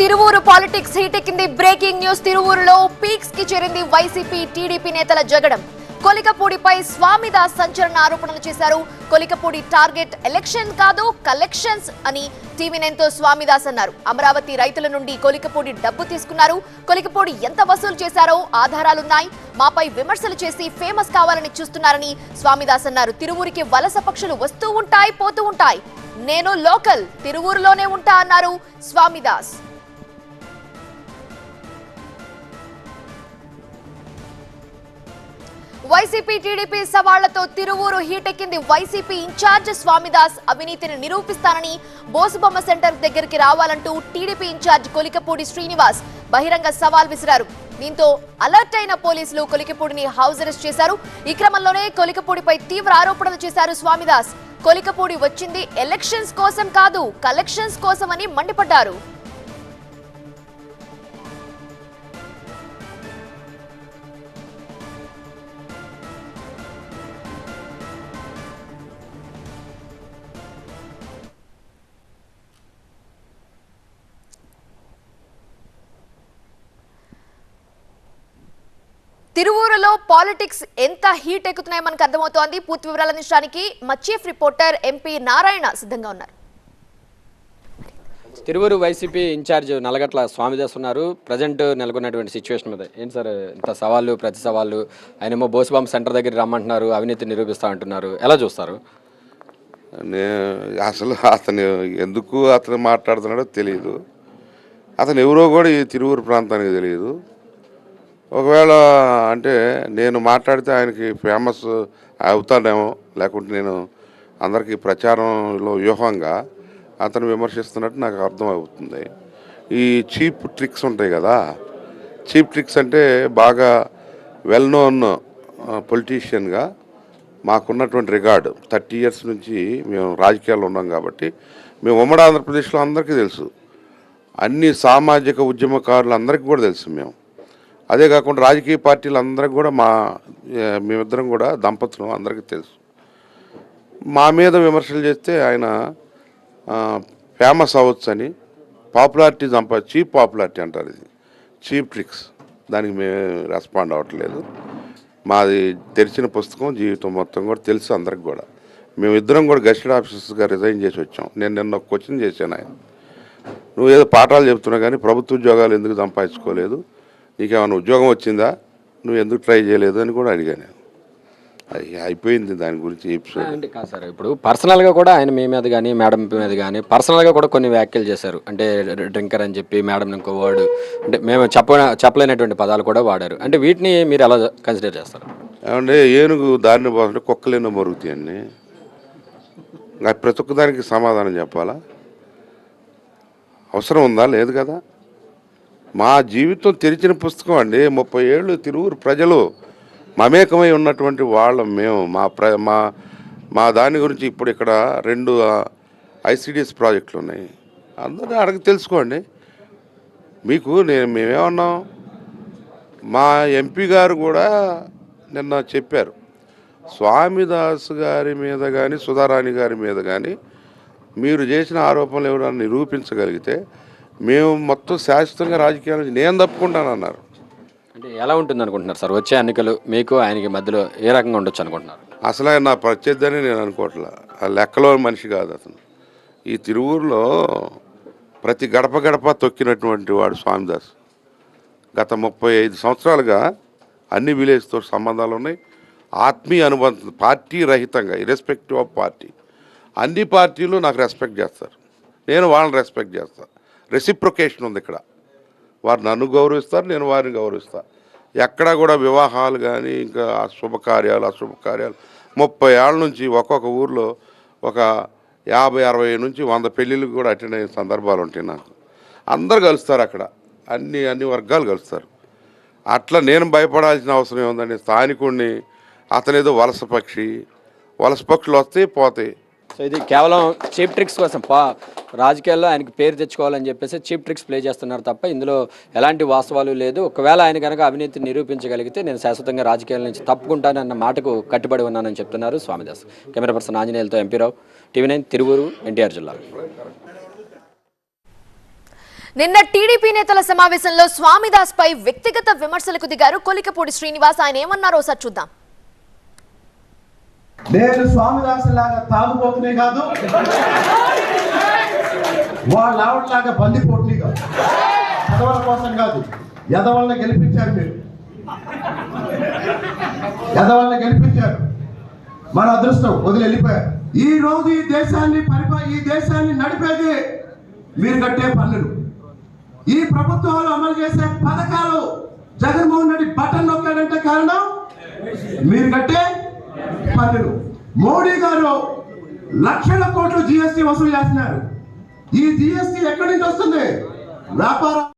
Tiruvuru politics హీటెక్కింది. Breaking news. తిరువూరులో peaks కి చేరింది వైసీపీ టీడీపీ నేతల జగడం. కొలికపూడిపై స్వామిదాస్ సంచలన ఆరోపణలు చేశారు. కొలికపూడి టార్గెట్ ఎలక్షన్ కాదు కలెక్షన్స్ అని టీవీ9తో స్వామిదాస్ అన్నారు. అమరావతి రైతుల నుండి కొలికపూడి డబ్బు తీసుకున్నారు. కొలికపూడి ఎంత వసూలు చేశారో ఆధారాలున్నాయి. మాపై విమర్శలు చేసి ఫేమస్ కావాలని చూస్తున్నారని స్వామిదాస్ అన్నారు. తిరువూరికి వలస పక్షులు వస్తూ ఉంటాయి, పోతూ ఉంటాయి. నేను లోకల్, తిరువూరులోనే ఉంటా అన్నారు స్వామిదాస్. వైసీపీ టీడీపీ సవాళ్లతో తిరువూరు హీటెక్కింది. వైసీపీ ఇన్ఛార్జ్ స్వామిదాస్ అవినీతిని నిరూపిస్తానని బోసుబొమ్మ సెంటర్ దగ్గరికి రావాలంటూ టీడీపీ ఇన్ఛార్జ్ కొలికపూడి శ్రీనివాస్ బహిరంగ సవాల్ విసిరారు. దీంతో అలర్ట్ అయిన పోలీసులు కొలికపూడిని హౌస్ అరెస్ట్ చేశారు. ఈ క్రమంలోనే కొలికపూడిపై తీవ్ర ఆరోపణలు చేశారు స్వామిదాస్. కొలికపూడి వచ్చింది ఎలక్షన్స్ కోసం కాదు కలెక్షన్స్ కోసమని మండిపడ్డారు. తిరువూరులో పాలిటిక్స్ ఎంత హీట్ ఎక్కుతున్నాయో మనకు అర్థమవుతోంది. పూర్తి వివరాలు అందించడానికి మా చీఫ్ రిపోర్టర్ ఎంపీ నారాయణ సిద్ధంగా ఉన్నారు. తిరువూరు వైసీపీ ఇన్ఛార్జ్ నల్లగట్ల స్వామిదాస్ ఉన్నారు. ప్రజెంట్ నెలకొన్నటువంటి సిచ్యువేషన్ మీద ఏంటి సార్? ఇంత సవాళ్ళు ప్రతి సవాళ్ళు, ఆయనేమో బోసుబాంబ్ సెంటర్ దగ్గర రమ్మంటున్నారు, అవినీతి నిరూపిస్తా అంటున్నారు. ఎలా చూస్తారు? అసలు అతను ఎందుకు అతను మాట్లాడుతున్నాడో తెలియదు. అతను ఎవరో కూడా ఈ తిరువూరు ప్రాంతానికి తెలియదు. ఒకవేళ అంటే నేను మాట్లాడితే ఆయనకి ఫేమస్ అవుతానేమో, లేకుంటే నేను అందరికీ ప్రచారంలో వ్యూహంగా అతను విమర్శిస్తున్నట్టు నాకు అర్థమవుతుంది. ఈ చీప్ ట్రిక్స్ ఉంటాయి కదా, చీప్ ట్రిక్స్ అంటే బాగా వెల్ నోన్ పొలిటీషియన్గా మాకున్నటువంటి రికార్డు 30 years నుంచి మేము రాజకీయాల్లో ఉన్నాం కాబట్టి మేము ఉమ్మడి ఆంధ్రప్రదేశ్లో అందరికీ తెలుసు, అన్ని సామాజిక ఉద్యమకారులు అందరికీ కూడా తెలుసు. మేము అదే కాకుండా రాజకీయ పార్టీలు అందరికి కూడా మేమిద్దరం కూడా దంపతులు అందరికీ తెలుసు. మా మీద విమర్శలు చేస్తే ఆయన ఫేమస్ అవ్వచ్చని పాపులారిటీ చీప్ పాపులారిటీ అంటారు. ఇది చీప్ ట్రిక్స్. దానికి మేము రెస్పాండ్ అవ్వట్లేదు. మాది తెరిచిన పుస్తకం, జీవితం మొత్తం కూడా తెలుసు అందరికి కూడా. మేమిద్దరం కూడా గెస్టెడ్ ఆఫీసర్స్గా రిజైన్ చేసి వచ్చాం. నేను నిన్న ఒక క్వశ్చన్ చేశాను ఆయన, నువ్వు ఏదో పాఠాలు చెప్తున్నావు కానీ ప్రభుత్వ ఉద్యోగాలు ఎందుకు సంపాదించుకోలేదు, నీకేమైనా ఉద్యోగం వచ్చిందా, నువ్వు ఎందుకు ట్రై చేయలేదు అని కూడా అడిగాను. అది అయిపోయింది దాని గురించి ఎపిసోడ్. అంటే కాదు సార్, ఇప్పుడు పర్సనల్గా కూడా ఆయన మీ మీద కానీ మేడం మీద కానీ పర్సనల్గా కూడా కొన్ని వ్యాఖ్యలు చేశారు. అంటే డ్రింకర్ అని చెప్పి మేడం ఇంకో వర్డ్, అంటే మేము చెప్పలేనటువంటి పదాలు కూడా వాడారు. అంటే వీటిని మీరు ఎలా కన్సిడర్ చేస్తారు? ఏమంటే ఏనుగు దారిని పోతుంటే కుక్కలేనో మరుగుతాయండి. ప్రతి ఒక్క దానికి సమాధానం చెప్పాలా? అవసరం ఉందా? లేదు కదా. మా జీవితం తెరిచిన పుస్తకం అండి. 30 ఏళ్ళు తిరువూరు ప్రజలు మమేకమై ఉన్నటువంటి వాళ్ళం మేము. మా దాని గురించి ఇప్పుడు ఇక్కడ 2 ICDS ప్రాజెక్టులు ఉన్నాయి. అందరూ అడగ తెలుసుకోండి. మీకు మేమేమన్నాం, మా ఎంపీ గారు కూడా నిన్న చెప్పారు, స్వామిదాస్ గారి మీద కానీ సుధారాణి గారి మీద కానీ మీరు చేసిన ఆరోపణలు ఎవరైనా నిరూపించగలిగితే మేము మొత్తం శాశ్వతంగా రాజకీయాల నుంచి నేను తప్పుకుంటానన్నారు. అంటే ఎలా ఉంటుంది అనుకుంటున్నారు సార్ వచ్చే ఎన్నికలు మీకు ఆయనకి మధ్యలో ఏ రకంగా ఉండొచ్చు అనుకుంటున్నారు? అసలు ఆయన నా ప్రత్యర్థి నేను అనుకోవట్లే. ఆ లెక్కలో మనిషి కాదు అతను. ఈ తిరువూరులో ప్రతి గడప గడప తొక్కినటువంటి వాడు స్వామిదాస్. గత 35 సంవత్సరాలుగా అన్ని విలేజ్తో సంబంధాలు ఉన్నాయి. ఆత్మీయ అనుబంధం, పార్టీ రహితంగా, ఇర్రెస్పెక్టివ్ ఆఫ్ పార్టీ. అన్ని పార్టీలు నాకు రెస్పెక్ట్ చేస్తారు, నేను వాళ్ళని రెస్పెక్ట్ చేస్తాను. రెసిప్రొకేషన్ ఉంది ఇక్కడ. వారు నన్ను గౌరవిస్తారు, నేను వారిని గౌరవిస్తాను. ఎక్కడా కూడా వివాహాలు కానీ ఇంకా శుభకార్యాలు అశుభకార్యాలు 30 ఏళ్ళ నుంచి ఒక్కొక్క ఊర్లో ఒక 50-60 నుంచి 100 పెళ్ళిళ్ళకి కూడా అటెండ్ అయిన సందర్భాలు ఉంటాయి నాకు. అందరు కలుస్తారు అక్కడ, అన్ని వర్గాలు కలుస్తారు. అట్లా నేను భయపడాల్సిన అవసరం ఏముందండి? స్థానికుడిని, అతనేదో వలస పక్షులు వస్తాయి పోతాయి. సో ఇది కేవలం చీప్ ట్రిక్స్ కోసం రాజకీయాల్లో ఆయనకి పేరు తెచ్చుకోవాలని చెప్పేసి చీప్ ట్రిక్స్ ప్లే చేస్తున్నారు తప్ప ఇందులో ఎలాంటి వాస్తవాలు లేదు. ఒకవేళ ఆయన కనుక అవినీతి నిరూపించగలిగితే నేను శాశ్వతంగా రాజకీయాల నుంచి తప్పుకుంటానన్న మాటకు కట్టుబడి ఉన్నానని చెప్తున్నారు స్వామిదాస్. కెమెరా పర్సన్ ఆంజనేయులతో ఎంపీ రావు, టీవీ9 తిరువూరు, ఎన్టీఆర్ జిల్లా. నిన్న టీడీపీ నేతల సమావేశంలో స్వామిదాస్ పై వ్యక్తిగత విమర్శలకు దిగారు కొలికపూడి శ్రీనివాస్. ఆయన ఏమన్నారో ఒకసారి చూద్దాం. నేను స్వామిదాస్ లాగా తాగుబోతునే కాదు, వాళ్ళ ఆవిడలాగా బందిపోటుని కాదు. పదవుల కోసం కాదు, ఎదవల్ని గెలిపించారు మీరు, ఎదవల్ని గెలిపించారు. మన అదృష్టం వదిలి వెళ్ళిపోయారు. ఈ రోజు ఈ దేశాన్ని నడిపేది మీరు కట్టే పన్నులు. ఈ ప్రభుత్వాలు అమలు చేసే పథకాలు జగన్మోహన్ రెడ్డి బటన్ నొక్కాడంటే కారణం మీరు కట్టే పన్నులు. మోడీ గారు లక్షల కోట్లు జిఎస్టీ వసూలు చేస్తున్నారు. ఈ జిఎస్టీ ఎక్కడి నుంచి వస్తుంది? వ్యాపారం